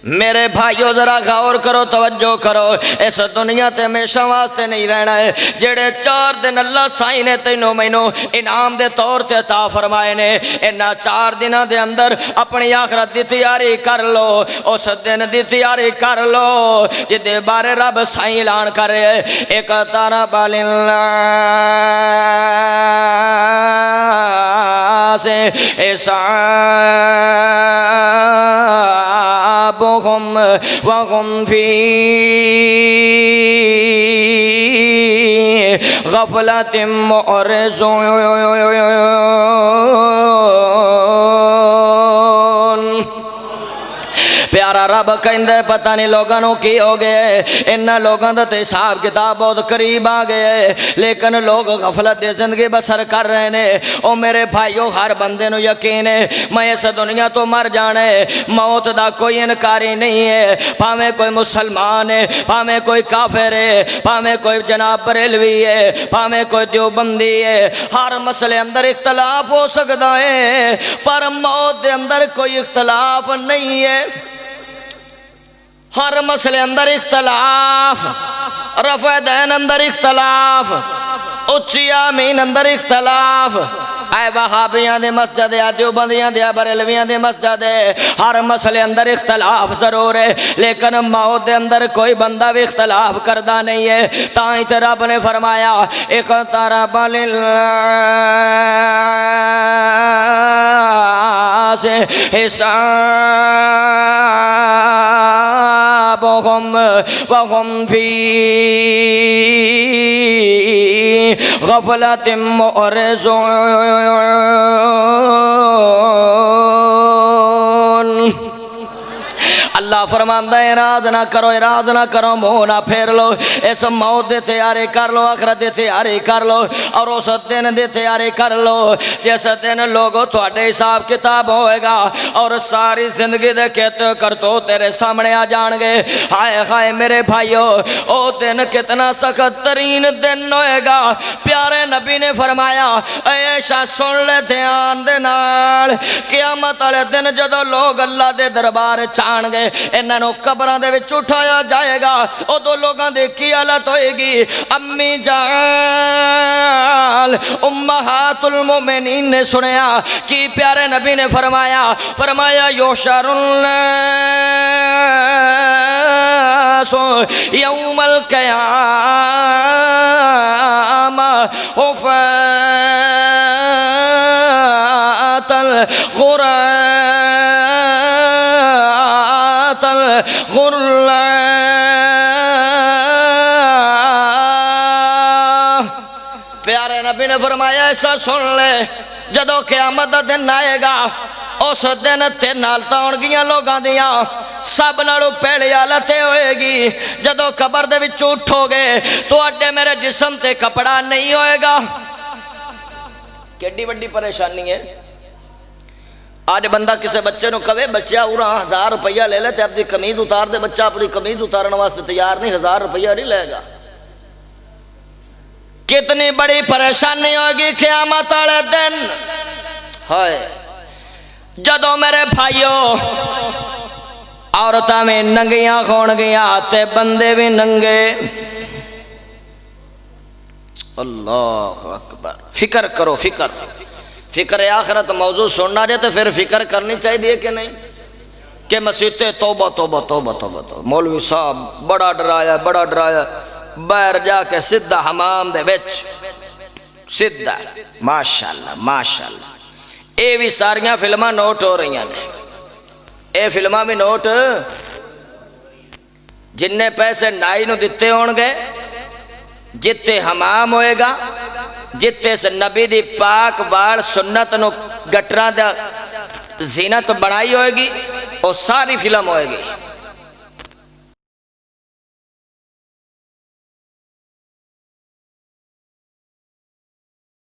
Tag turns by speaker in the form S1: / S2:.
S1: میرے بھائیو ذرا غور کرو، توجہ کرو، اس دنیا تے ہمیشہ واسطے نہیں رہنا ہے۔ جڑے 4 دن اللہ سائیں نے تینوں مینوں انعام دے طور تے عطا فرمائے نے، انہاں 4 دناں دے اندر اپنی آخرت دی تیاری کر لو، اس دن دی تیاری کر لو جدے بارے رب سائیں اعلان کرے ایک تارا بالناس حسابهم وهم في غفلة معرضون۔ پیارا رب کہندے پتہ نہیں لوگوں کی ہو گئے، انہاں لوگوں دا تے حساب کتاب بہت قریب آ گئے، لیکن لوگ غفلت دے زندگی بسر کر رہے نے۔ او میرے بھائیو، ہر بندے نو یقین ہے میں اس دنیا تو مر جانا ہے، موت دا کوئی انکاری نہیں ہے، پاویں کوئی مسلمان ہے، پاویں کوئی کافر ہے، پاویں کوئی جناب بریلوی ہے، پاویں کوئی دیوبندی ہے، ہر مسئلے اندر اختلاف ہو سکتا ہے، پر موت دے اندر کوئی اختلاف نہیں ہے۔ ہر مسئلے اندر اختلاف، رفع دین اندر اختلاف، اچھی آمین اندر اختلاف، اے وہابیاں دے مسجد ہے، دیوبندیاں دے بریلویاں دے مسجد ہے، ہر مسئلے اندر اختلاف ضرور ہے، لیکن موت دے اندر کوئی بندہ بھی اختلاف کردہ نہیں ہے۔ تائیں تے رب نے فرمایا اقترب للناس حسابهم وهم في غفلة معرضون۔ اللہ فرماندہ ہے اراد نہ کرو، اراد نہ کرو، منہ نہ پھیر لو، اس موت دے تیاری کر لو، آخرت دے تیاری کر لو، اور اس دن دے تیاری کر لو جس دن لوگوں تھوڑے حساب کتاب ہوئے گا اور ساری زندگی دے کہتے کرتو تیرے سامنے آ جان گے۔ ہائے ہائے میرے بھائیو، او دن کتنا سخت ترین دن ہوئے گا۔ پیارے نبی نے فرمایا اے عائشہ سن لے دھیان دے نال، قیامت والے دن جدو لوگ اللہ دے دربار چان گے، انہاں نو قبراں دے وچ اٹھایا جائے گا، او دو لوگاں دی کی حالت ہوئے گی؟ امی جان امہات المومنین نے سنیا کہ پیارے نبی نے فرمایا یوشر الناس یوم القیامہ حفاة الغراة الغرلا۔ پیارے نبی نے فرمایا ایسا سن لے، جدو قیامت دا دن آئے گا اس دن تے نالتا ہونگیاں لوگاں دیاں سب نالو پہلی حالت ہوئے گی۔ جدو قبر دے وچ اٹھو گے تو اڈے میرے جسم تے کپڑا نہیں ہوئے گا۔ کیڈی بڑی پریشانی ہے۔ آج بندہ کسے بچے نو کہے بچہ اورا 1000 روپیہ لے لے تے اپنی قمیض اتار دے، بچہ اپنی قمیض اتارنے واسطے تیار نہیں، 1000 روپیہ نہیں لے گا۔ کتنی بڑی پریشانی ہوگی قیامت والے دن۔ ہائے جدو میرے بھائیو عورتاں میں ننگیاں کھون گیا تے بندے بھی ننگے۔ اللہ اکبر۔ فکر کرو، فکر آخرت موضوع سننا جائے تو پھر فکر کرنی چاہیے کہ نہیں کہ مسیحتے توبہ توبہ توبہ توبہ توبہ، مولوی صاحب بڑا ڈرایا باہر جا کے سدھا حمام دے وچ سدھا۔ ماشاءاللہ ماشاءاللہ، اے بھی ساریاں فلماں نوٹ ہو رہی ہیں، اے فلماں بھی نوٹ، جن نے پیسے نائی نو دیتے ہون گے، جتے حمام ہوئے گا، جتے سے نبی دی پاک بار سنت نو گٹرا دا زینت بنائی ہوئے گی، وہ ساری فلم ہوئے گی۔